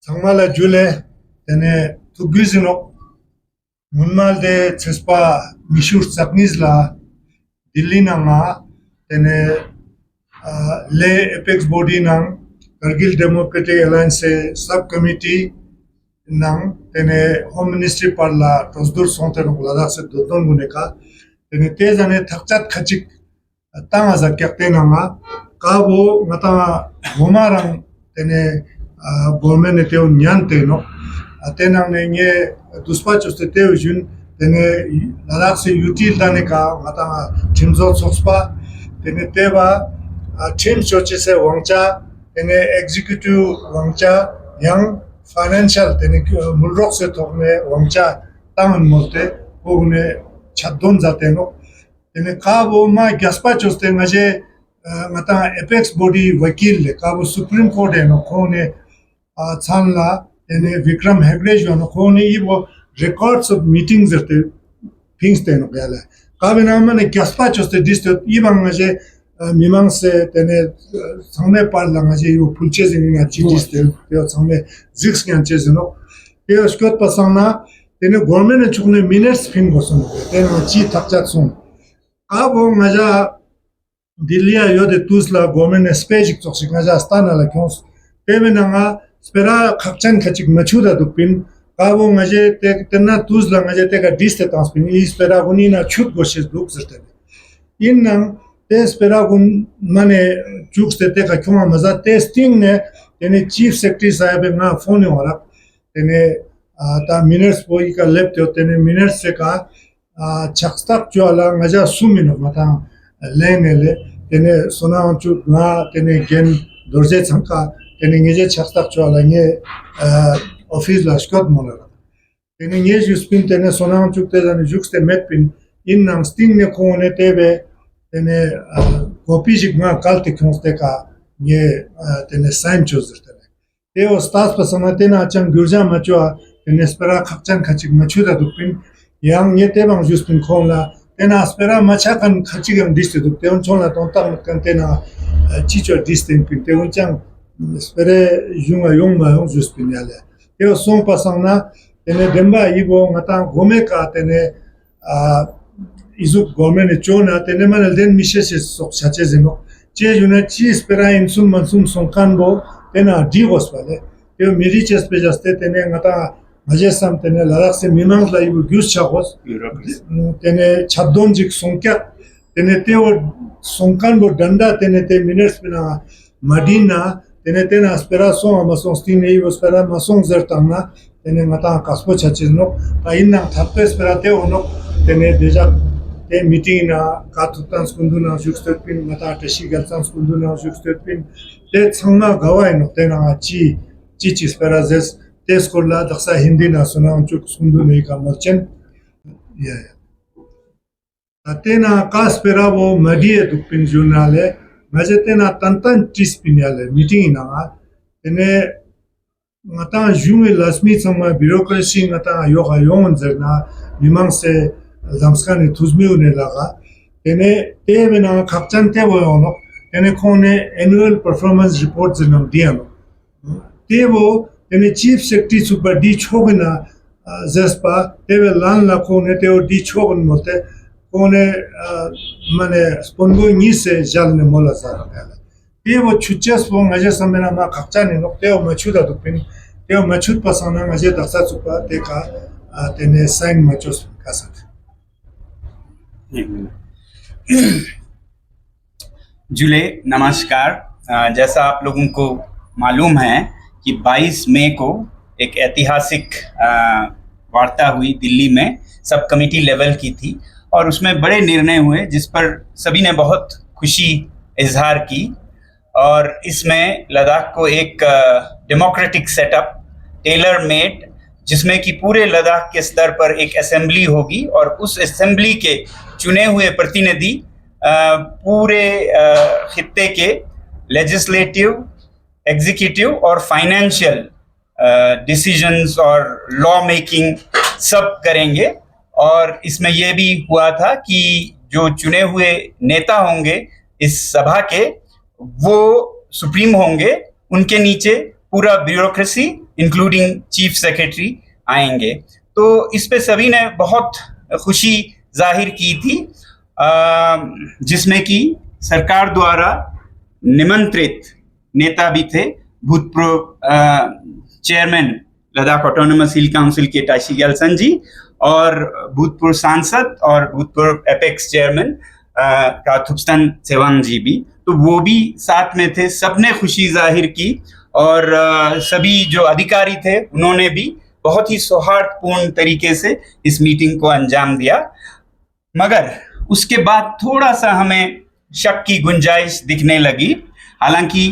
정말 줄에 되네 투기즈노 문말데 쳔스파 미슈 삭니즈라 딜리나마 되네 ले apex body नंग Kargil democratic alliance सब कमिटी नंग तेने होम मिनिस्ट्री पार्ला तोजदुर सोंते नो लदाख से दोतों गुने का तेने तेज अने थकचत खचिक तांगा जक्याते नंगा काबो मता गोमारंग तेने गवर्नमेंट ने तेउ न्यानते नो तेना ने ये दुष्पाच उस्ते तेउ जुन तेने लदाख से यूटिल दाने का मता चिमजो सोक्सपा तेने तेवा team churches se wangcha tene executive wangcha yang financial tene mulrok se tokne wangcha taman molte ogne chaddon jate no tene kabo ma gaspa choste ngaje ngata apex body wakil le kabo supreme court no khone chanla tene vikram hegde jo no khone ibo records of meetings ate things te no gala kabe na mane gaspa choste dist ibang ngaje 미망 से तेने 상매 빨랑아지 이거 불체증이나 지지스들 요 상매 직스간 제즈노 요 스콧 파상나 तेने government चुकने minutes fin गोसन तेने ची 탁작송 काबो मजा दिल्ली यो दे तुसला government स्पेजिक चोक्सिक मजा स्तानाला क्यों तेमेनागा स्पेरा खक्चन खचिक मछुदा दुपिन काबो मजे ते तेना तुसला मजे ते का डिस्टे ट्रांसपिन ई स्पेरा गुनीना छुट गोशिस दुक जते इनन Esperagun mane chukste te ka kyoma maza testing ne tene chief secretary sahib na phone wala tene ta minutes boy ka lepte tene minutes se ka chakstak chola ngaja sumino mata lenele tene sona chu na tene gen dorje changka tene ngeje chakstak chola nge office la shkot mola tene nge juspin tene sona chu te dan jukste metpin in nam sting ne khone tebe tene kopijik ma kalte konste ka ye tene saim chozerte teo stas pasana tena achang gurja machwa tene spera khakchan khachik machuda dupin yang ye tebang juspin khonla tena spera macha kan khachigam diste dup teon chonla tonta kan tena chicho distin pin teon chang spere yunga yongma yong juspin yale teo son pasana tene demba ibo ngata gome ka tene izuk government chona tene manal den mishes sok chache zeno che juna chi spera insum mansum sonkanbo tena digos vale yo miri ches pe jaste tene ngata majesam tene ladak se minang la ibu gyus chagos tene chaddon jik sonkya tene teo sonkanbo danda tene te miners pina madina tena spera son amason stine ibu spera mason zertamna tene ngata kaspo chache no ta inna thappe spera teo no tene deja te meeting na katutan skunduna juxtepin mata teshi galsan skunduna juxtepin te changna gawai no te na chi sperazes te skola daksa hindi na suna chuk skunduna ka malchen ya atena ka speravo madie dupin journale majetena tantan tispinale meeting na tene mata junge lasmi sama bureaucracy mata yoga yon zerna mimang se zamskani tuzmiune laga tene temena khakchan te boyono tene khone annual performance report zinam diano tebo tene chief secretary super di chogna zespa tebe lan la khone teo di chogun mote khone mane spongo ni se jalne mola sara tebo chuches bo ngaje samena ma khakchani no teo machuda dupin teo machut pasana ngaje daksa super teka tene sign machos kasat जुले नमस्कार। जैसा आप लोगों को मालूम है कि 22 मई को एक ऐतिहासिक वार्ता हुई दिल्ली में, सब कमेटी लेवल की थी और उसमें बड़े निर्णय हुए जिस पर सभी ने बहुत खुशी इजहार की। और इसमें लद्दाख को एक डेमोक्रेटिक सेटअप टेलर मेड, जिसमें कि पूरे लद्दाख के स्तर पर एक असेंबली होगी और उस असेंबली के चुने हुए प्रतिनिधि पूरे खित्ते के लेजिस्लेटिव, एग्जीक्यूटिव और फाइनेंशियल डिसीजंस और लॉ मेकिंग सब करेंगे। और इसमें यह भी हुआ था कि जो चुने हुए नेता होंगे इस सभा के, वो सुप्रीम होंगे, उनके नीचे पूरा ब्यूरोक्रेसी इंक्लूडिंग चीफ सेक्रेटरी आएंगे। तो इस पे सभी ने बहुत खुशी जाहिर की थी, जिसमें कि सरकार द्वारा निमंत्रित नेता भी थे, भूतपूर्व चेयरमैन लद्दाख ऑटोनोमस हिल काउंसिल के ताशी ग्याल्सन जी और भूतपूर्व सांसद और भूतपूर्व एपेक्स चेयरमैन काथुप्स्तान सेवांग जी भी, तो वो भी साथ में थे। सबने खुशी जाहिर की और सभी जो अधिकारी थे उन्होंने भी बहुत ही सौहार्दपूर्ण तरीके से इस मीटिंग को अंजाम दिया। मगर उसके बाद थोड़ा सा हमें शक की गुंजाइश दिखने लगी। हालांकि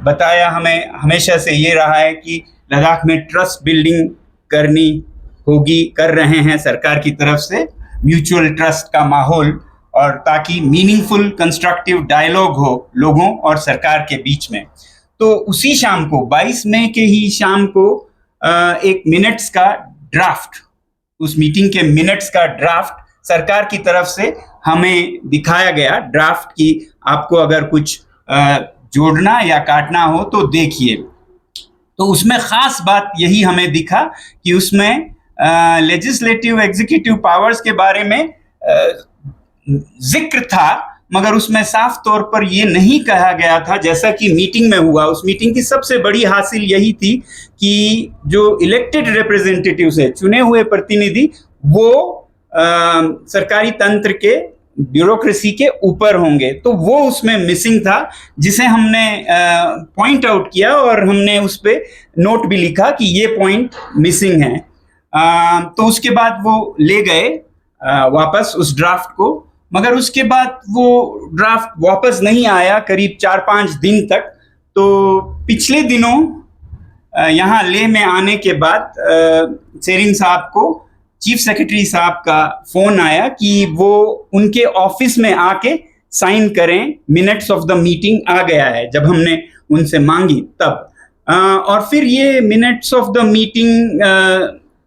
बताया हमें हमेशा से ये रहा है कि लद्दाख में ट्रस्ट बिल्डिंग करनी होगी, कर रहे हैं सरकार की तरफ से, म्यूचुअल ट्रस्ट का माहौल, और ताकि मीनिंगफुल कंस्ट्रक्टिव डायलॉग हो लोगों और सरकार के बीच में। तो उसी शाम को 22 मई के ही शाम को एक मिनट्स का ड्राफ्ट, उस मीटिंग के मिनट्स का ड्राफ्ट सरकार की तरफ से हमें दिखाया गया। ड्राफ्ट की आपको अगर कुछ जोड़ना या काटना हो तो देखिए। तो उसमें खास बात यही हमें दिखा कि उसमें लेजिस्लेटिव एग्जीक्यूटिव पावर्स के बारे में जिक्र था, मगर उसमें साफ तौर पर ये नहीं कहा गया था जैसा कि मीटिंग में हुआ। उस मीटिंग की सबसे बड़ी हासिल यही थी कि जो इलेक्टेड रिप्रेजेंटेटिव्स है, चुने हुए प्रतिनिधि, वो सरकारी तंत्र के ब्यूरोक्रेसी के ऊपर होंगे। तो वो उसमें मिसिंग था, जिसे हमने पॉइंट आउट किया और हमने उस पर नोट भी लिखा कि ये पॉइंट मिसिंग है। तो उसके बाद वो ले गए वापस उस ड्राफ्ट को, मगर उसके बाद वो ड्राफ्ट वापस नहीं आया करीब 4-5 दिन तक। तो पिछले दिनों यहाँ लेह में आने के बाद सेरिंग साहब को चीफ सेक्रेटरी साहब का फोन आया कि वो उनके ऑफिस में आके साइन करें, मिनट्स ऑफ द मीटिंग आ गया है। जब हमने उनसे मांगी तब और फिर ये minutes of the meeting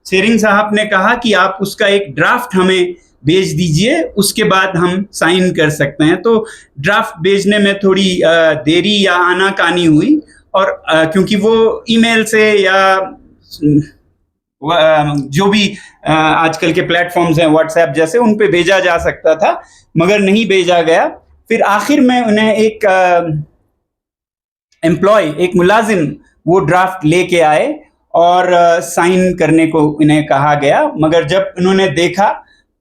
Tsering साहब ने कहा कि आप उसका एक ड्राफ्ट हमें भेज दीजिए, उसके बाद हम साइन कर सकते हैं। तो ड्राफ्ट भेजने में थोड़ी देरी या आनाकानी हुई, और क्योंकि वो ईमेल से या जो भी आजकल के प्लेटफॉर्म्स हैं व्हाट्सएप जैसे, उन पे भेजा जा सकता था, मगर नहीं भेजा गया। फिर आखिर में उन्हें एक एम्प्लॉय, एक मुलाजिम वो ड्राफ्ट लेके आए और साइन करने को इन्हें कहा गया। मगर जब उन्होंने देखा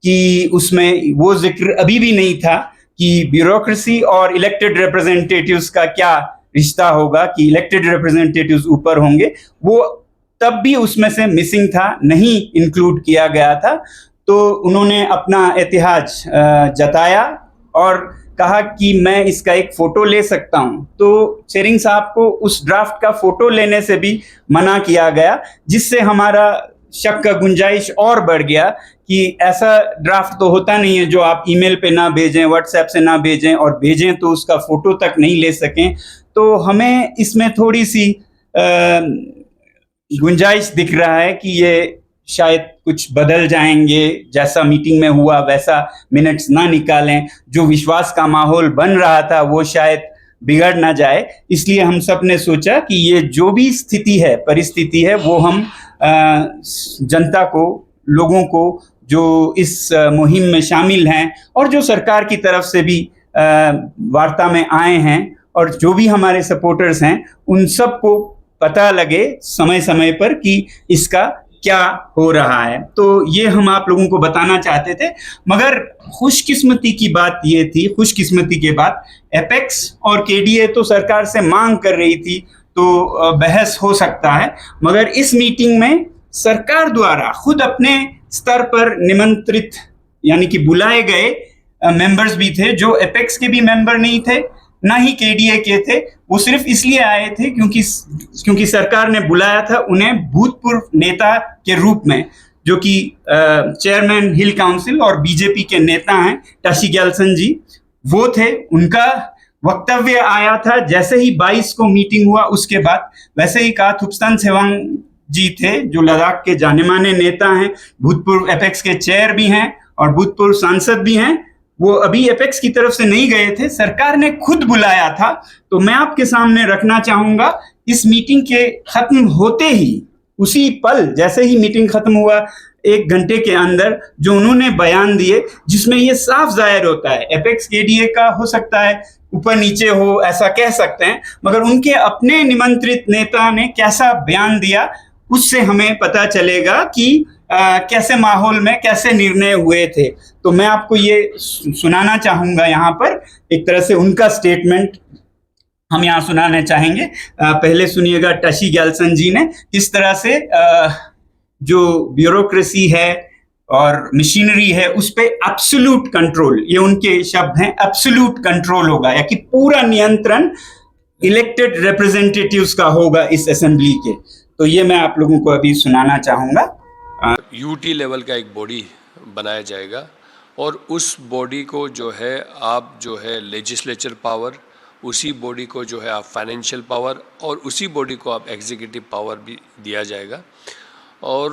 कि उसमें वो जिक्र अभी भी नहीं था कि ब्यूरोक्रेसी और इलेक्टेड रिप्रेजेंटेटिव्स का क्या रिश्ता होगा, कि इलेक्टेड रिप्रेजेंटेटिव्स ऊपर होंगे, वो तब भी उसमें से मिसिंग था, नहीं इंक्लूड किया गया था। तो उन्होंने अपना एहतियाज जताया और कहा कि मैं इसका एक फोटो ले सकता हूं। तो सेरिंग साहब को उस ड्राफ्ट का फोटो लेने से भी मना किया गया, जिससे हमारा शक का गुंजाइश और बढ़ गया कि ऐसा ड्राफ्ट तो होता नहीं है जो आप ईमेल पे ना भेजें, व्हाट्सएप से ना भेजें, और भेजें तो उसका फोटो तक नहीं ले सकें। तो हमें इसमें थोड़ी सी गुंजाइश दिख रहा है कि ये शायद कुछ बदल जाएंगे, जैसा मीटिंग में हुआ वैसा मिनट्स ना निकालें, जो विश्वास का माहौल बन रहा था वो शायद बिगड़ ना जाए। इसलिए हम सब ने सोचा कि ये जो भी स्थिति है, परिस्थिति है, वो हम जनता को, लोगों को जो इस मुहिम में शामिल हैं और जो सरकार की तरफ से भी वार्ता में आए हैं और जो भी हमारे सपोर्टर्स हैं, उन सबको पता लगे समय समय पर कि इसका क्या हो रहा है। तो ये हम आप लोगों को बताना चाहते थे। मगर खुशकिस्मती की बात ये थी, खुशकिस्मती के बाद एपेक्स और केडीए तो सरकार से मांग कर रही थी, तो बहस हो सकता है। मगर इस मीटिंग में सरकार द्वारा खुद अपने स्तर पर निमंत्रित, यानी कि बुलाए गए मेंबर्स भी थे, जो एपेक्स के भी मेंबर नहीं थे, ना ही केडीए के थे। वो सिर्फ इसलिए आए थे क्योंकि सरकार ने बुलाया था उन्हें भूतपूर्व नेता के रूप में, जो कि चेयरमैन हिल काउंसिल और बीजेपी के नेता हैं ताशी ग्याल्सन जी, वो थे। उनका वक्तव्य आया था जैसे ही 22 को मीटिंग हुआ, उसके बाद वैसे ही काथुप्स्तान सेवांग जी थे, जो लद्दाख के जाने माने नेता हैं, भूतपूर्व एपेक्स के चेयर भी हैं और भूतपूर्व सांसद भी हैं। वो अभी एपेक्स की तरफ से नहीं गए थे, सरकार ने खुद बुलाया था। तो मैं आपके सामने रखना चाहूंगा, इस मीटिंग के खत्म होते ही उसी पल जैसे ही मीटिंग खत्म हुआ 1 घंटे के अंदर जो उन्होंने बयान दिए, जिसमें ये साफ जाहिर होता है, एपेक्स केडीए का हो सकता है ऊपर नीचे हो, ऐसा कह सकते हैं, मगर उनके अपने निमंत्रित नेता ने कैसा बयान दिया उससे हमें पता चलेगा कि कैसे माहौल में कैसे निर्णय हुए थे। तो मैं आपको ये सुनाना चाहूंगा यहाँ पर, एक तरह से उनका स्टेटमेंट हम यहाँ सुनाने चाहेंगे। पहले सुनिएगा टशी ग्यालसन जी ने किस तरह से जो ब्यूरोक्रेसी है और मशीनरी है उस पे एब्सोल्यूट कंट्रोल, ये उनके शब्द हैं, एब्सोल्यूट कंट्रोल होगा, या कि पूरा नियंत्रण इलेक्टेड रिप्रेजेंटेटिव्स का होगा इस असेंबली के। तो ये मैं आप लोगों को अभी सुनाना चाहूंगा। यूटी लेवल का एक बॉडी बनाया जाएगा और उस बॉडी को जो है आप जो है लेजिस्लेचर पावर, उसी बॉडी को जो है आप फाइनेंशियल पावर और उसी बॉडी को आप एग्जीक्यूटिव पावर भी दिया जाएगा। और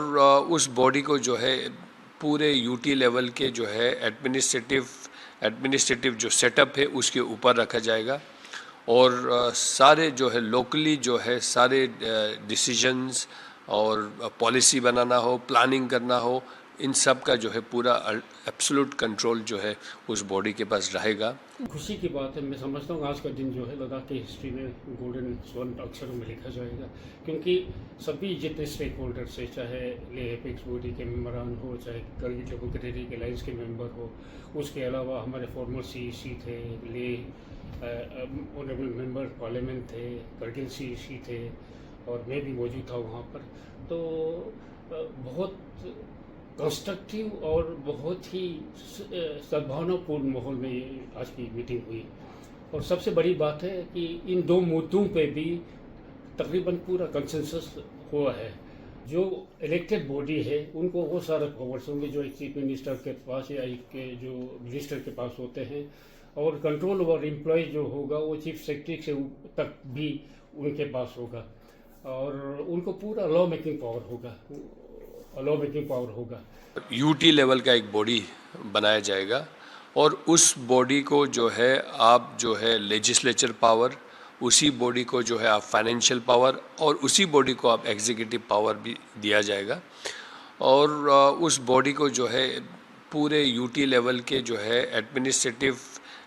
उस बॉडी को जो है पूरे यूटी लेवल के जो है एडमिनिस्ट्रेटिव जो सेटअप है उसके ऊपर रखा जाएगा और सारे जो है लोकली जो है सारे डिसीजंस और पॉलिसी बनाना हो, प्लानिंग करना हो, इन सब का जो है पूरा एब्सोल्यूट कंट्रोल जो है उस बॉडी के पास रहेगा। खुशी की बात है, मैं समझता हूँ आज का दिन जो है लद्दाख की हिस्ट्री में गोल्डन स्वर्ण अक्षरों में लिखा जाएगा, क्योंकि सभी जितने स्टेक होल्डर्स है, चाहे ले एपेक्स बॉडी के मेम्बरान हो, चाहे करगिल डेमोक्रेटिक अलायंस के मेंबर हो, उसके अलावा हमारे फॉर्मर सीईसी थे, ले ऑनरेबल मेंबर पार्लियामेंट थे, करगिल सीईसी थे और मैं भी मौजूद था वहाँ पर। तो बहुत कंस्ट्रक्टिव और बहुत ही सद्भावनापूर्ण माहौल में ये आज की मीटिंग हुई। और सबसे बड़ी बात है कि इन दो मुद्दों पे भी तकरीबन पूरा कंसेंसस हुआ है। जो इलेक्टेड बॉडी है उनको वो सारे पावर्स होंगे जो एक चीफ मिनिस्टर के पास या एक के जो मिनिस्टर के पास होते हैं, और कंट्रोल ओवर एम्प्लॉय जो होगा वो चीफ सेक्रेटरी से तक भी उनके पास होगा और उनको पूरा लॉ मेकिंग पावर होगा। यूटी लेवल का एक बॉडी बनाया जाएगा और उस बॉडी को जो है आप जो है लेजिस्लेचर पावर, उसी बॉडी को जो है आप फाइनेंशियल पावर और उसी बॉडी को आप एग्जीक्यूटिव पावर भी दिया जाएगा। और उस बॉडी को जो है पूरे यूटी लेवल के जो है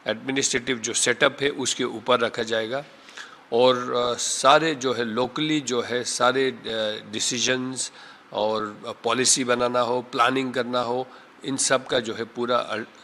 एडमिनिस्ट्रेटिव जो सेटअप है उसके ऊपर रखा जाएगा और सारे जो है लोकली जो है सारे डिसीजंस और पॉलिसी बनाना हो, प्लानिंग करना हो, इन सब का जो है पूरा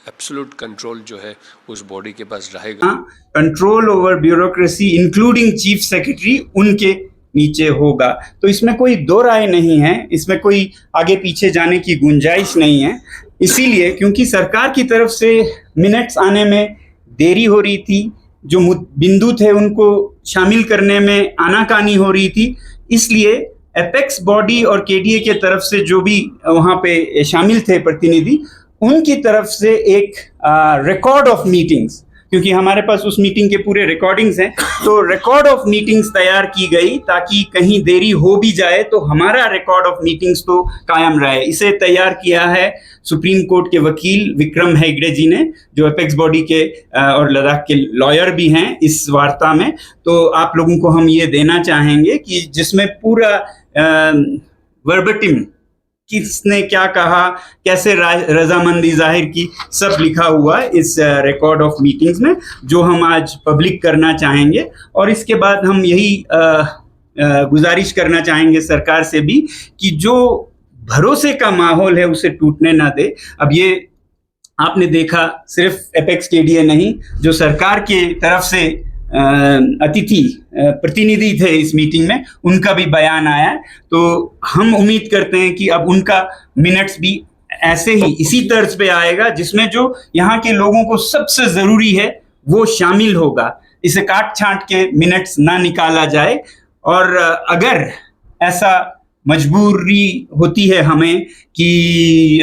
एब्सोल्यूट कंट्रोल जो है उस बॉडी के पास रहेगा। Control over bureaucracy including chief secretary उनके नीचे होगा। तो इसमें कोई दो राय नहीं है, इसमें कोई आगे पीछे जाने की गुंजाइश नहीं है। इसीलिए क्योंकि सरकार की तरफ से मिनट्स आने में देरी हो रही थी, जो बिंदु थे उनको शामिल करने में आनाकानी हो रही थी, इसलिए एपेक्स बॉडी और केडीए के तरफ से जो भी वहाँ पे शामिल थे प्रतिनिधि, उनकी तरफ से एक रिकॉर्ड ऑफ मीटिंग्स, क्योंकि हमारे पास उस मीटिंग के पूरे रिकॉर्डिंग्स हैं, तो रिकॉर्ड ऑफ मीटिंग्स तैयार की गई ताकि कहीं देरी हो भी जाए तो हमारा रिकॉर्ड ऑफ मीटिंग्स तो कायम रहे। इसे तैयार किया है सुप्रीम कोर्ट के वकील विक्रम हेगड़े जी ने, जो एपेक्स बॉडी के और लद्दाख के लॉयर भी हैं इस वार्ता में। तो आप लोगों को हम ये देना चाहेंगे कि जिसमें पूरा वर्बटिम किसने क्या कहा, कैसे रजामंदी जाहिर की, सब लिखा हुआ है इस रिकॉर्ड ऑफ मीटिंग्स में, जो हम आज पब्लिक करना चाहेंगे। और इसके बाद हम यही गुजारिश करना चाहेंगे सरकार से भी कि जो भरोसे का माहौल है उसे टूटने ना दे। अब ये आपने देखा सिर्फ एपेक्स केडीए नहीं, जो सरकार के तरफ से अतिथि प्रतिनिधि थे इस मीटिंग में, उनका भी बयान आया है। तो हम उम्मीद करते हैं कि अब उनका मिनट्स भी ऐसे ही इसी तर्ज पे आएगा जिसमें जो यहाँ के लोगों को सबसे जरूरी है वो शामिल होगा। इसे काट छांट के मिनट्स ना निकाला जाए, और अगर ऐसा मजबूरी होती है हमें कि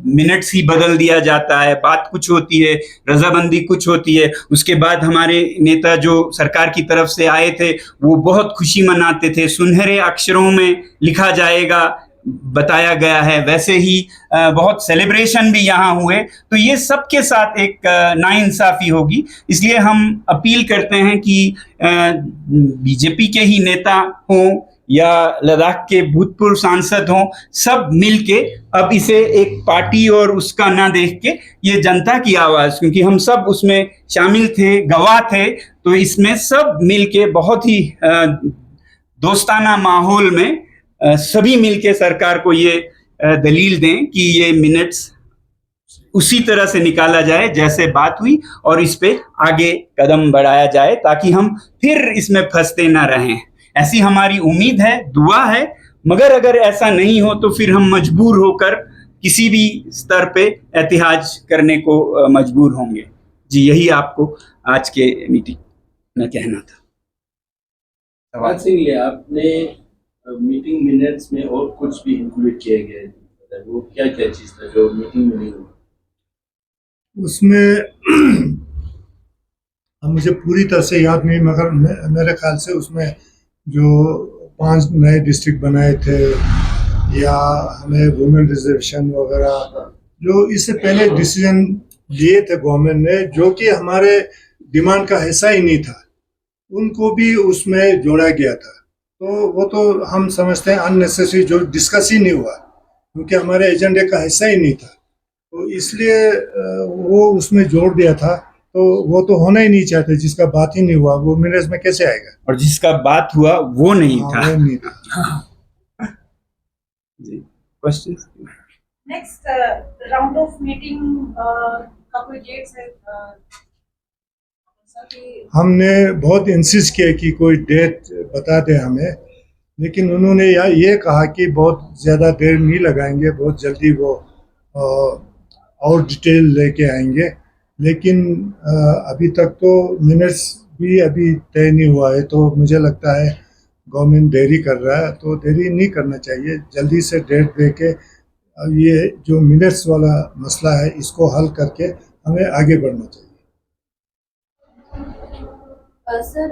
मिनट्स ही बदल दिया जाता है, बात कुछ होती है, रजाबंदी कुछ होती है, उसके बाद हमारे नेता जो सरकार की तरफ से आए थे वो बहुत खुशी मनाते थे, सुनहरे अक्षरों में लिखा जाएगा बताया गया है, वैसे ही बहुत सेलिब्रेशन भी यहाँ हुए, तो ये सबके साथ एक नाइंसाफी होगी। इसलिए हम अपील करते हैं कि बीजेपी के ही नेता हों या लद्दाख के भूतपूर्व सांसद हों, सब मिलके अब इसे एक पार्टी और उसका ना देख के ये जनता की आवाज़, क्योंकि हम सब उसमें शामिल थे, गवाह थे, तो इसमें सब मिलके बहुत ही दोस्ताना माहौल में सभी मिलके सरकार को ये दलील दें कि ये मिनट्स उसी तरह से निकाला जाए जैसे बात हुई और इस पे आगे कदम बढ़ाया जाए, ताकि हम फिर इसमें फंसते ना रहें। ऐसी हमारी उम्मीद है, दुआ है। मगर अगर ऐसा नहीं हो तो फिर हम मजबूर होकर किसी भी स्तर पे एहतिजाज करने को मजबूर होंगे। जी, यही आपको आज के मीटिंग में कहना था। सवाल सिंह, आपने मीटिंग मिनट्स में और कुछ भी इंक्लूड किया गया है, वो क्या क्या चीज़ था जो मीटिंग में नहीं हुआ? उसमें अब मुझे पूरी तरह से याद नहीं, मगर मेरे ख्याल से उसमें जो 5 नए डिस्ट्रिक्ट बनाए थे या हमें वुमेन रिजर्वेशन वगैरह जो इससे पहले डिसीजन लिए थे गवर्नमेंट ने, जो कि हमारे डिमांड का हिस्सा ही नहीं था, उनको भी उसमें जोड़ा गया था। तो वो तो हम समझते हैं अननेसेसरी, जो डिस्कस ही नहीं हुआ, क्योंकि हमारे एजेंडे का हिस्सा ही नहीं था, तो इसलिए वो उसमें जोड़ दिया था। तो वो तो होना ही नहीं चाहते, जिसका बात ही नहीं हुआ वो मिनट्स में कैसे आएगा, और जिसका बात हुआ वो नहीं था। वो नहीं था। जी, question next round of meeting का कोई डेट्स है? हमने बहुत इंसिस्ट किया कि कोई डेट बता दे हमें, लेकिन उन्होंने ये कहा कि बहुत ज़्यादा देर नहीं लगाएंगे, बहुत जल्दी वो और डिटेल लेके आएंगे। लेकिन अभी तक तो मिनट्स भी अभी तय नहीं हुआ है, तो मुझे लगता है गवर्नमेंट देरी कर रहा है। तो देरी नहीं करना चाहिए, जल्दी से डेट दे के ये जो मिनट्स वाला मसला है इसको हल करके हमें आगे बढ़ना चाहिए। सर,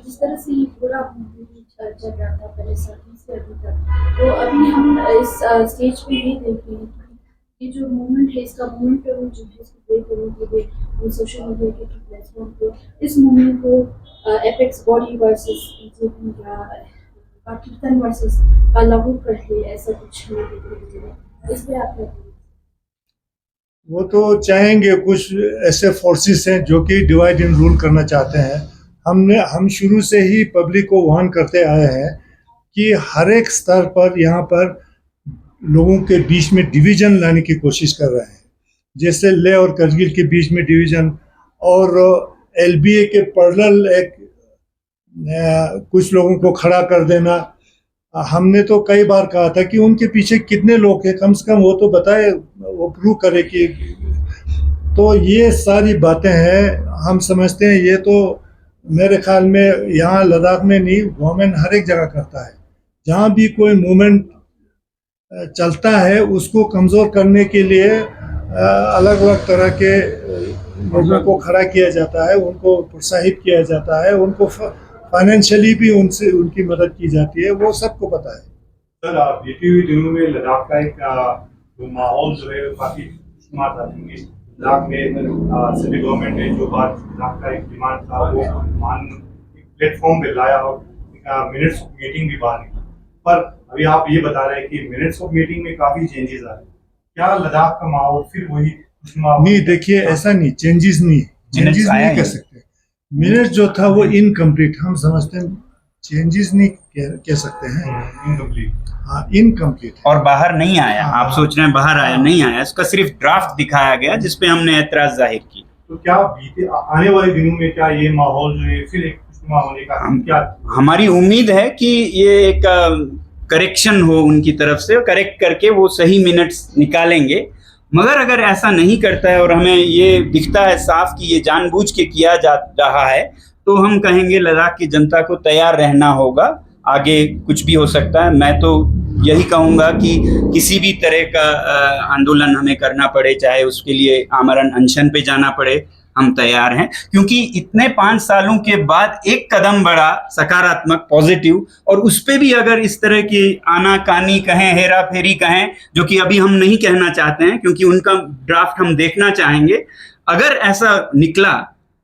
जिस तरह से ये पूरा चल रहा था पहले सर्दी से अभी तक, तो अभी हम इस स्टेज पे ये देखें कि ये जो मूवमेंट है, इसका मूवमेंट पे जो है इसको ब्रेक करने के लिए हम सोशल मीडिया के प्लेटफॉर्म पे इस मूवमेंट को एपेक्स बॉडी वर्सेस बीजेपी या पाकिस्तान वर्सेस का लागू कर ले, ऐसा कुछ इस पे आप वो तो चाहेंगे, कुछ ऐसे फोर्सेस हैं जो कि डिवाइड एंड रूल करना चाहते हैं। हम शुरू से ही पब्लिक को वार्न करते आए हैं कि हर एक स्तर पर यहाँ पर लोगों के बीच में डिवीजन लाने की कोशिश कर रहे हैं, जैसे लेह और करगिल के बीच में डिवीजन, और एलबीए के पैरेलल एक कुछ लोगों को खड़ा कर देना। हमने तो कई बार कहा था कि उनके पीछे कितने लोग हैं, कम से कम वो तो बताए, वो प्रूव करे कि। तो ये सारी बातें हैं, हम समझते हैं ये तो मेरे ख्याल में यहाँ लद्दाख में नहीं, गवर्नमेंट हर एक जगह करता है। जहाँ भी कोई मूवमेंट चलता है उसको कमज़ोर करने के लिए अलग अलग तरह के लोगों को खड़ा किया जाता है, उनको प्रोत्साहित किया जाता है, उनको फाइनेंशियली भी उनसे उनकी मदद की जाती है, वो सबको पता है। सर, बीते हुए दिनों में लद्दाख का एक माहौल जो है काफ़ी खुशनुमा था, क्योंकि लद्दाख में सभी गवर्नमेंट ने जो बात लद्दाख का एक डिमांड था वो प्लेटफॉर्म पे लाया और मिनट्स ऑफ मीटिंग भी बाहर निकला। पर अभी आप ये बता रहे हैं कि मिनट्स ऑफ मीटिंग में काफ़ी चेंजेस आ रहे हैं, क्या लद्दाख का माहौल फिर वही खुशनुमा? नहीं, देखिए ऐसा नहीं, चेंजेस नहीं कर सकते। मिनट जो था वो इनकम्प्लीट, हम समझते हैं चेंजेस नहीं कह सकते हैं, इनकम्प्लीट। हाँ, इनकम्प्लीट और बाहर नहीं आया। आप सोच रहे हैं बाहर आया, नहीं आया, इसका सिर्फ ड्राफ्ट दिखाया गया जिसपे हमने एतराज जाहिर की। तो क्या बीते आने वाले दिनों में क्या ये माहौल जो है फिर एक खुशनुमा होने का क्या? हमारी उम्मीद है कि ये एक करेक्शन हो उनकी तरफ से, करेक्ट करके वो सही मिनट्स निकालेंगे। मगर अगर ऐसा नहीं करता है और हमें ये दिखता है साफ कि ये जानबूझ के किया जा रहा है, तो हम कहेंगे लद्दाख की जनता को तैयार रहना होगा, आगे कुछ भी हो सकता है। मैं तो यही कहूँगा कि किसी भी तरह का आंदोलन हमें करना पड़े, चाहे उसके लिए आमरण अनशन पे जाना पड़े, हम तैयार हैं। क्योंकि इतने 5 सालों के बाद एक कदम बढ़ा सकारात्मक, पॉजिटिव, और उस पर भी अगर इस तरह की आनाकानी कहें, हेरा फेरी कहें, जो कि अभी हम नहीं कहना चाहते हैं क्योंकि उनका ड्राफ्ट हम देखना चाहेंगे, अगर ऐसा निकला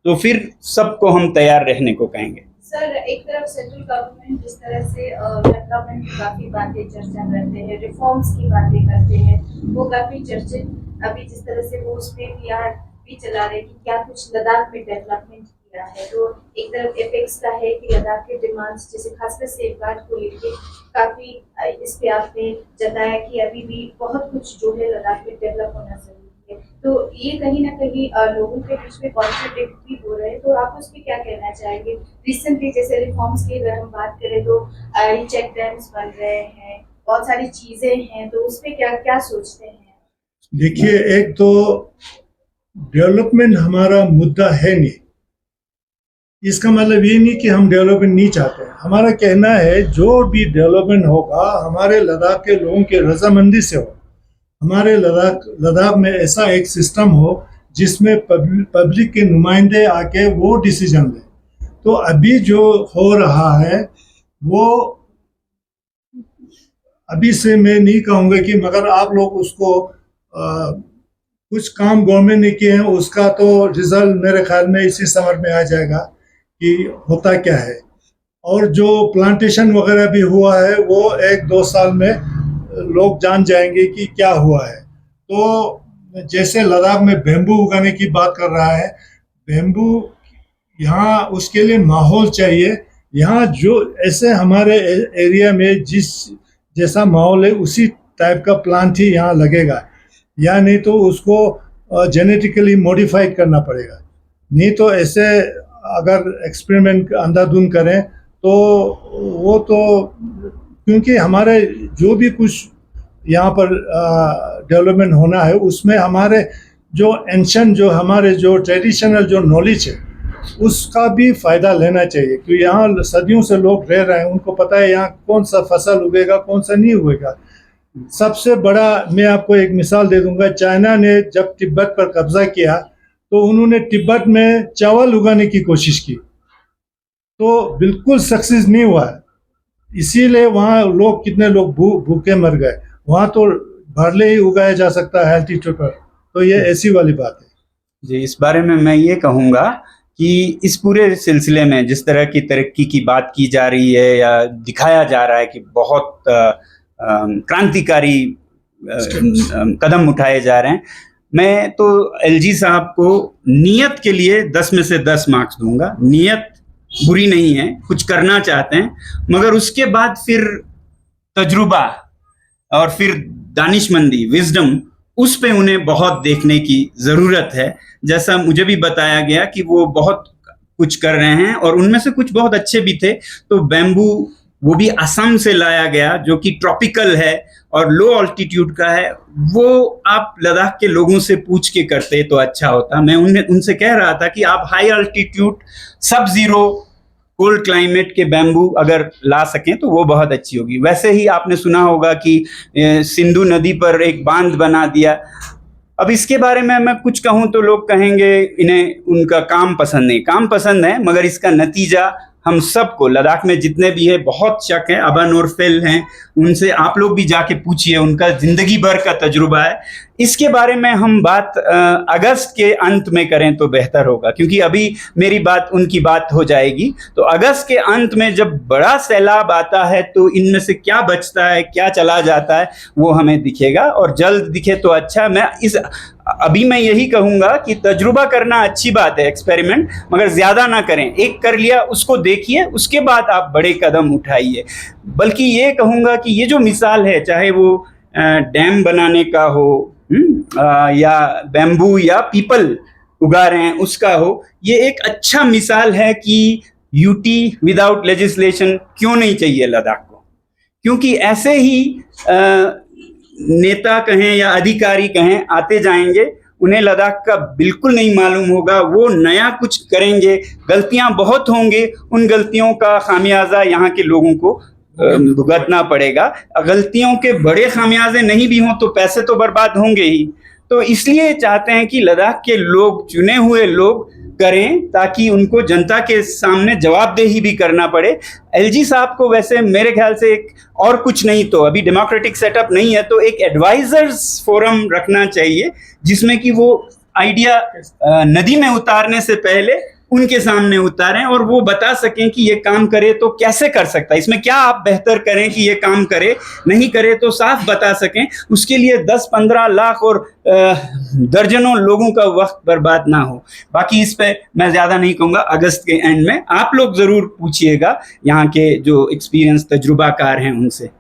तो फिर सबको हम तैयार रहने को कहेंगे। सर एक तरफ सेंट्रल गवर्नमेंट जिस तरह से डेवलपमेंट की काफी बातें चर्चा करते हैं, रिफॉर्म्स की बातें करते हैं, वो काफी चर्चित अभी जिस तरह से वो उस पे PR भी चला रहे कि क्या कुछ लद्दाख में डेवलपमेंट किया है। तो एक तरफ एपेक्स का है कि लद्दाख के डिमांड्स जैसे खासकर सेफगार्ड को लेके काफी इस पे आपने जताया कि अभी भी बहुत कुछ जो है लद्दाख में डेवलप होना जरूरी है। तो ये कहीं ना कहीं लोगों के बीच में कॉन्ट्रडिक्ट भी हो रहे हैं, तो आप उस पर क्या कहना चाहेंगे? रिसेंटली जैसे रिफॉर्म्स की अगर हम बात करें तो चेक डैम्स बन रहे हैं, बहुत सारी चीजें हैं, तो उस पर क्या क्या सोचते हैं? देखिए, एक तो डेवलपमेंट हमारा मुद्दा है नहीं, इसका मतलब ये नहीं कि हम डेवलपमेंट नहीं चाहते हैं। हमारा कहना है जो भी डेवलपमेंट होगा हमारे लद्दाख के लोगों के रजामंदी से हो। हमारे लद्दाख में ऐसा एक सिस्टम हो जिसमें पब्लिक के नुमाइंदे आके वो डिसीजन लें। तो अभी जो हो रहा है वो अभी से मैं नहीं कहूँगा कि मगर आप लोग उसको कुछ काम गवर्नमेंट ने किए हैं, उसका तो रिजल्ट मेरे ख्याल में इसी समर में आ जाएगा कि होता क्या है। और जो प्लांटेशन वगैरह भी हुआ है वो 1-2 साल में लोग जान जाएंगे कि क्या हुआ है। तो जैसे लद्दाख में बेम्बू उगाने की बात कर रहा है, बेम्बू यहाँ उसके लिए माहौल चाहिए। यहाँ जो ऐसे हमारे एरिया में जिस जैसा माहौल है उसी टाइप का प्लांट ही यहाँ लगेगा, या नहीं तो उसको जेनेटिकली मॉडिफाई करना पड़ेगा। नहीं तो ऐसे अगर एक्सपेरिमेंट अंधाधुंध करें तो वो तो, क्योंकि हमारे जो भी कुछ यहाँ पर डेवलपमेंट होना है उसमें हमारे जो एंशिएंट जो हमारे जो ट्रेडिशनल जो नॉलेज है उसका भी फ़ायदा लेना चाहिए। क्योंकि यहाँ सदियों से लोग रह रहे हैं, उनको पता है यहाँ कौन सा फसल उगेगा कौन सा नहीं उगेगा। सबसे बड़ा मैं आपको एक मिसाल दे दूंगा, चाइना ने जब तिब्बत पर कब्जा किया तो उन्होंने तिब्बत में चावल उगाने की कोशिश की, तो बिल्कुल सक्सेस नहीं हुआ, इसीलिए वहाँ लोग कितने लोग भूखे मर गए। वहाँ तो भरले ही उगाया जा सकता है एल्टीट्यूड पर, तो ये ऐसी वाली बात है जी। इस बारे में मैं ये कहूँगा कि इस पूरे सिलसिले में जिस तरह की तरक्की की बात की जा रही है या दिखाया जा रहा है कि बहुत क्रांतिकारी कदम उठाए जा रहे हैं, मैं तो LG साहब को नियत के लिए 10 में से 10 मार्क्स दूंगा। नियत बुरी नहीं है, कुछ करना चाहते हैं, मगर उसके बाद फिर तजुर्बा और फिर दानिशमंदी, विजडम, उस पे उन्हें बहुत देखने की ज़रूरत है। जैसा मुझे भी बताया गया कि वो बहुत कुछ कर रहे हैं और उनमें से कुछ बहुत अच्छे भी थे। तो बैम्बू वो भी असम से लाया गया जो कि ट्रॉपिकल है और लो ऑल्टीट्यूड का है, वो आप लद्दाख के लोगों से पूछ के करते तो अच्छा होता। मैं उनसे कह रहा था कि आप हाई ऑल्टीट्यूड सब जीरो कोल्ड क्लाइमेट के बैम्बू अगर ला सकें तो वो बहुत अच्छी होगी। वैसे ही आपने सुना होगा कि सिंधु नदी पर एक बांध बना दिया। अब इसके बारे में मैं कुछ कहूँ तो लोग कहेंगे इन्हें उनका काम पसंद नहीं। काम पसंद है, मगर इसका नतीजा हम सबको लद्दाख में जितने भी है बहुत शक है। अबा नोरफेल हैं, उनसे आप लोग भी जाके पूछिए, उनका जिंदगी भर का तजुर्बा है। इसके बारे में हम बात अगस्त के अंत में करें तो बेहतर होगा, क्योंकि अभी मेरी बात उनकी बात हो जाएगी। तो अगस्त के अंत में जब बड़ा सैलाब आता है तो इनमें से क्या बचता है क्या चला जाता है वो हमें दिखेगा, और जल्द दिखे तो अच्छा। अभी मैं यही कहूँगा कि तजुर्बा करना अच्छी बात है, एक्सपेरिमेंट, मगर ज़्यादा ना करें। एक कर लिया उसको देखिए, उसके बाद आप बड़े कदम उठाइए। बल्कि ये कहूँगा कि ये जो मिसाल है, चाहे वो डैम बनाने का हो या बैम्बू या पीपल उगा रहे हैं उसका हो, ये एक अच्छा मिसाल है कि यूटी विदाउट लेजिस्लेशन क्यों नहीं चाहिए लद्दाख को। क्योंकि ऐसे ही नेता कहें या अधिकारी कहें आते जाएंगे, उन्हें लद्दाख का बिल्कुल नहीं मालूम होगा, वो नया कुछ करेंगे, गलतियां बहुत होंगे, उन गलतियों का खामियाजा यहाँ के लोगों को भुगतना पड़ेगा। गलतियों के बड़े खामियाजे नहीं भी हों तो पैसे तो बर्बाद होंगे ही। तो इसलिए चाहते हैं कि लद्दाख के लोग, चुने हुए लोग करें, ताकि उनको जनता के सामने जवाबदेही भी करना पड़े। LG साहब को वैसे मेरे ख्याल से एक और कुछ नहीं तो अभी डेमोक्रेटिक सेटअप नहीं है, तो एक एडवाइजर्स फोरम रखना चाहिए जिसमें कि वो आइडिया नदी में उतारने से पहले उनके सामने उतारें और वो बता सकें कि ये काम करे तो कैसे कर सकता है, इसमें क्या आप बेहतर करें कि ये काम करे, नहीं करे तो साफ बता सकें। उसके लिए 10-15 लाख और दर्जनों लोगों का वक्त बर्बाद ना हो। बाकी इस पे मैं ज़्यादा नहीं कहूँगा, अगस्त के एंड में आप लोग ज़रूर पूछिएगा यहाँ के जो एक्सपीरियंस तजुर्बाकार हैं उनसे।